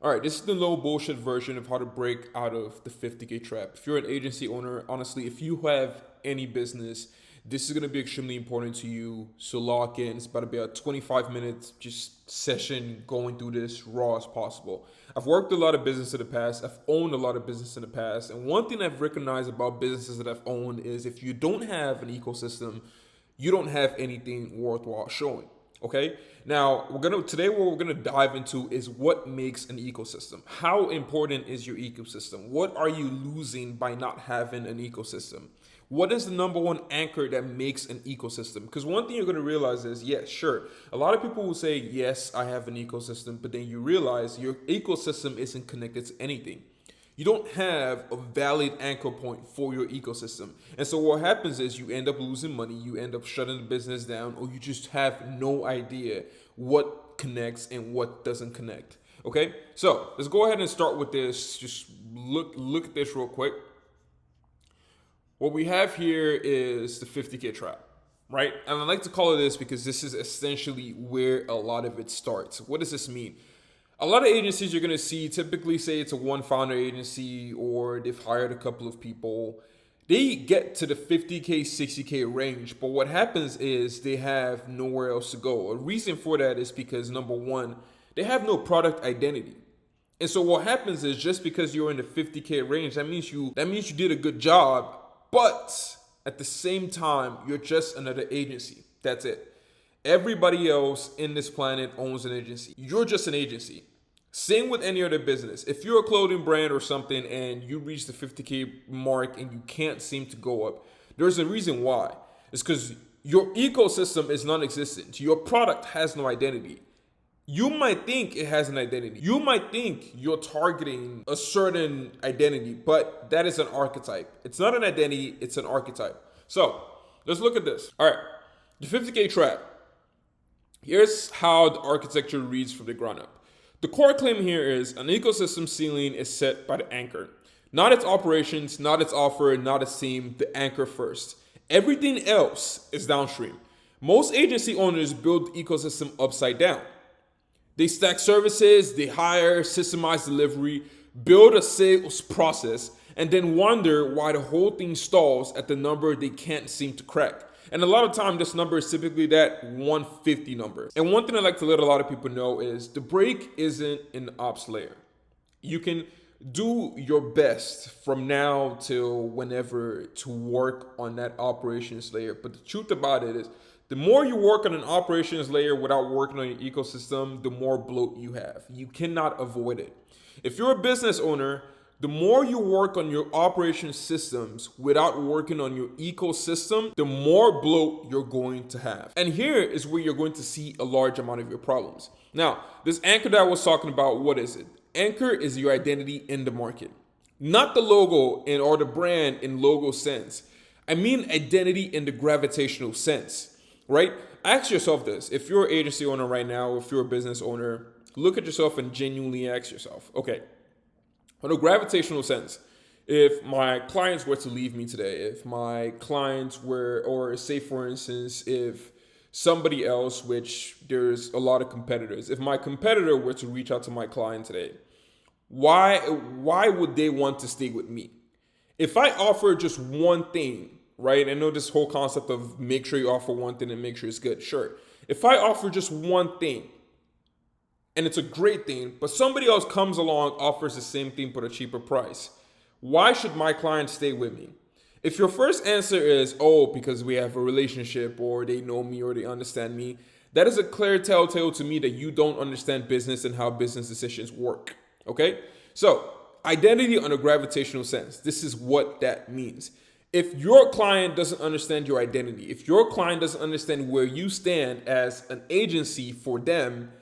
All right, this is the low bullshit version of how to break out of the 50K trap. If you're an agency owner, honestly, if you have any business, this is going to be extremely important to you. So lock in. It's about to be a 25 minutes just session going through this raw as possible. I've worked a lot of business in the past. I've owned a lot of business in the past. And one thing I've recognized about businesses that I've owned is if you don't have an ecosystem, you don't have anything worthwhile showing. Okay. Now today what we're gonna dive into is what makes an ecosystem. How important is your ecosystem? What are you losing by not having an ecosystem? What is the number one anchor that makes an ecosystem? Because one thing you're gonna realize is, yes, sure, a lot of people will say, yes, I have an ecosystem, but then you realize your ecosystem isn't connected to anything. You don't have a valid anchor point for your ecosystem. And so what happens is you end up losing money, you end up shutting the business down, or you just have no idea what connects and what doesn't connect. Okay? So let's go ahead and start with this. Just look at this real quick. What we have here is the 50K trap, right? And I like to call it this because this is essentially where a lot of it starts. What does this mean? A lot of agencies you're going to see typically say it's a one founder agency or they've hired a couple of people. They get to the 50K, 60K range, but what happens is they have nowhere else to go. A reason for that is because number one, they have no product identity. And so what happens is just because you're in the 50K range, that means you did a good job, but at the same time, you're just another agency. That's it. Everybody else in this planet owns an agency. You're just an agency. Same with any other business. If you're a clothing brand or something and you reach the 50K mark and you can't seem to go up, there's a reason why. It's because your ecosystem is non-existent. Your product has no identity. You might think it has an identity. You might think you're targeting a certain identity, but that is an archetype. It's not an identity, it's an archetype. So let's look at this. All right, the 50K trap. Here's how the architecture reads from the ground up. The core claim here is an ecosystem ceiling is set by the anchor. Not its operations, not its offer, not its team, the anchor first. Everything else is downstream. Most agency owners build the ecosystem upside down. They stack services, they hire, systemize delivery, build a sales process, and then wonder why the whole thing stalls at the number they can't seem to crack. And a lot of time, this number is typically that 150 number. And one thing I like to let a lot of people know is the break isn't an ops layer. You can do your best from now till whenever to work on that operations layer. But the truth about it is, the more you work on an operations layer without working on your ecosystem, the more bloat you have. You cannot avoid it. If you're a business owner, the more you work on your operation systems without working on your ecosystem, the more bloat you're going to have. And here is where you're going to see a large amount of your problems. Now, this anchor that I was talking about, what is it? Anchor is your identity in the market, not the logo or the brand in logo sense. I mean identity in the gravitational sense, right? Ask yourself this. If you're an agency owner right now, if you're a business owner, look at yourself and genuinely ask yourself, okay, in a gravitational sense, if my clients were to leave me today, if my clients were, or say for instance, if somebody else, which there's a lot of competitors, if my competitor were to reach out to my client today, why would they want to stay with me? If I offer just one thing, right? I know this whole concept of make sure you offer one thing and make sure it's good. Sure. If I offer just one thing, and it's a great thing, but somebody else comes along, offers the same thing but a cheaper price, why should my client stay with me? If your first answer is, oh, because we have a relationship or they know me or they understand me, that is a clear telltale to me that you don't understand business and how business decisions work, okay? So, identity on a gravitational sense, this is what that means. If your client doesn't understand your identity, if your client doesn't understand where you stand as an agency for them,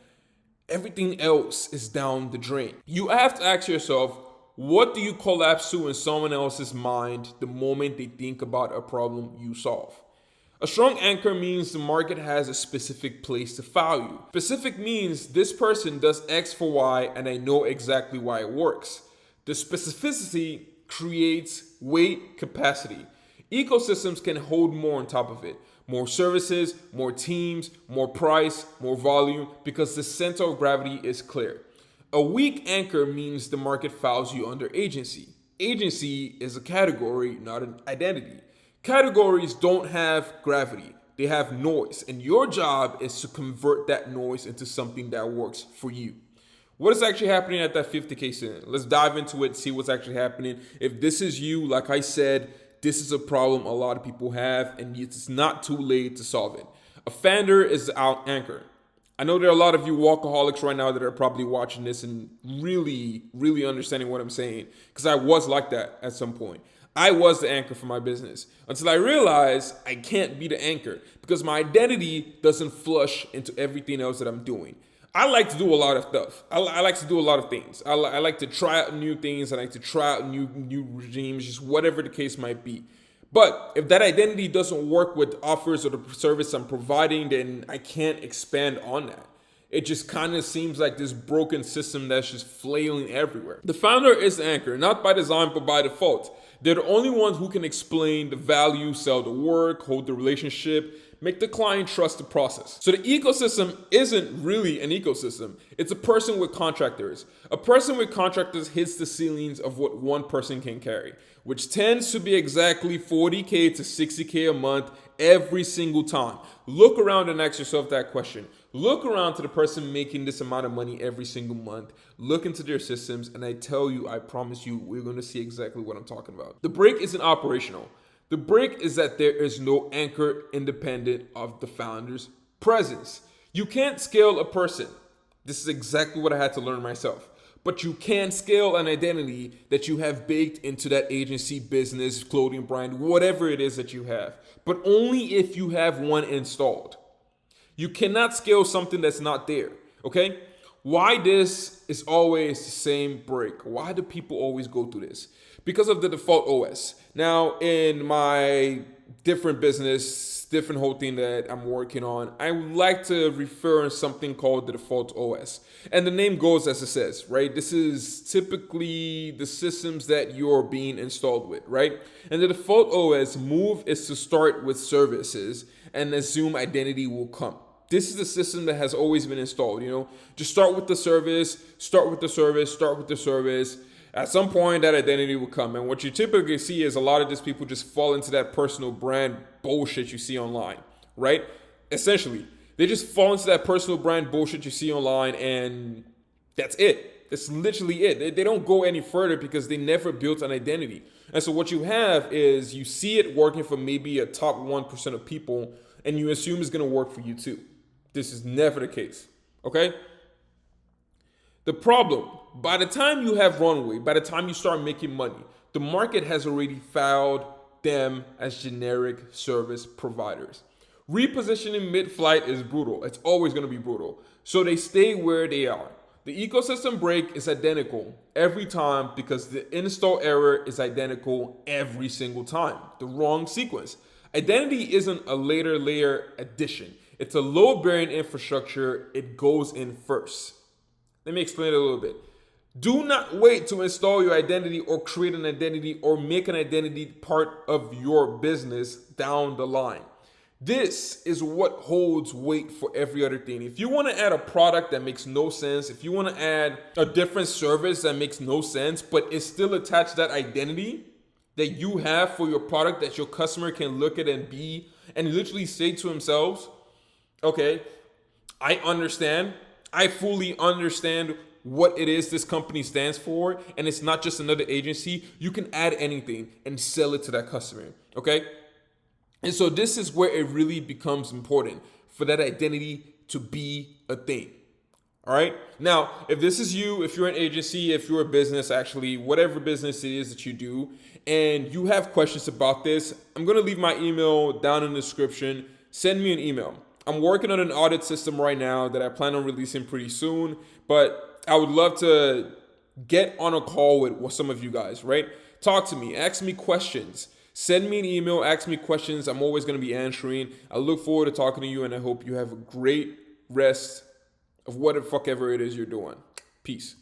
everything else is down the drain. You have to ask yourself, what do you collapse to in someone else's mind the moment they think about a problem you solve? A strong anchor means the market has a specific place to file you. Specific means this person does X for Y and I know exactly why it works. The specificity creates weight capacity. Ecosystems can hold more on top of it. More services, more teams, more price, more volume, because the center of gravity is clear. A weak anchor means the market files you under agency. Agency is a category, not an identity. Categories don't have gravity, they have noise, and your job is to convert that noise into something that works for you. What is actually happening at that 50K ceiling? Let's dive into it, see what's actually happening. If this is you, like I said, this is a problem a lot of people have, and it's not too late to solve it. A founder is our anchor. I know there are a lot of you walkaholics right now that are probably watching this and really, really understanding what I'm saying, because I was like that at some point. I was the anchor for my business until I realized I can't be the anchor because my identity doesn't flush into everything else that I'm doing. I like to do a lot of stuff. I like to do a lot of things. I like to try out new things. I like to try out new regimes, just whatever the case might be. But if that identity doesn't work with offers or the service I'm providing, then I can't expand on that. It just kind of seems like this broken system that's just flailing everywhere. The founder is the anchor, not by design, but by default. They're the only ones who can explain the value, sell the work, hold the relationship, make the client trust the process. So the ecosystem isn't really an ecosystem. It's a person with contractors. A person with contractors hits the ceilings of what one person can carry, which tends to be exactly 40K to 60K a month every single time. Look around and ask yourself that question. Look around to the person making this amount of money every single month. Look into their systems, and I tell you, I promise you, we're going to see exactly what I'm talking about. The break isn't operational. The break is that there is no anchor independent of the founder's presence. You can't scale a person. This is exactly what I had to learn myself. But you can scale an identity that you have baked into that agency, business, clothing brand, whatever it is that you have. But only if you have one installed. You cannot scale something that's not there, okay? Why this is always the same break? Why do people always go through this? Because of the default OS. Now, in my different business, different whole thing that I'm working on, I would like to refer to something called the default OS. And the name goes as it says, right? This is typically the systems that you're being installed with, right? And the default OS move is to start with services and assume identity will come. This is the system that has always been installed, Just start with the service, start with the service, start with the service. At some point, that identity will come. And what you typically see is a lot of these people just fall into that personal brand bullshit you see online, right? Essentially, they just fall into that personal brand bullshit you see online, and that's it. That's literally it. They don't go any further because they never built an identity. And so what you have is you see it working for maybe a top 1% of people, and you assume it's going to work for you too. This is never the case, okay? The problem, by the time you have runway, by the time you start making money, the market has already found them as generic service providers. Repositioning mid-flight is brutal. It's always going to be brutal. So they stay where they are. The ecosystem break is identical every time because the install error is identical every single time. The wrong sequence. Identity isn't a later layer addition. It's a load-bearing infrastructure. It goes in first. Let me explain it a little bit. Do not wait to install your identity or create an identity or make an identity part of your business down the line. This is what holds weight for every other thing. If you want to add a product that makes no sense, if you want to add a different service that makes no sense, but it's still attached to that identity that you have for your product that your customer can look at and be and literally say to themselves, okay, I understand. I fully understand what it is this company stands for, and it's not just another agency. You can add anything and sell it to that customer, okay? And so this is where it really becomes important for that identity to be a thing, all right? Now, if this is you, if you're an agency, if you're a business, actually, whatever business it is that you do, and you have questions about this, I'm going to leave my email down in the description. Send me an email. I'm working on an audit system right now that I plan on releasing pretty soon, but I would love to get on a call with some of you guys, right? Talk to me, ask me questions, send me an email, ask me questions. I'm always going to be answering. I look forward to talking to you, and I hope you have a great rest of what the fuck ever it is you're doing. Peace.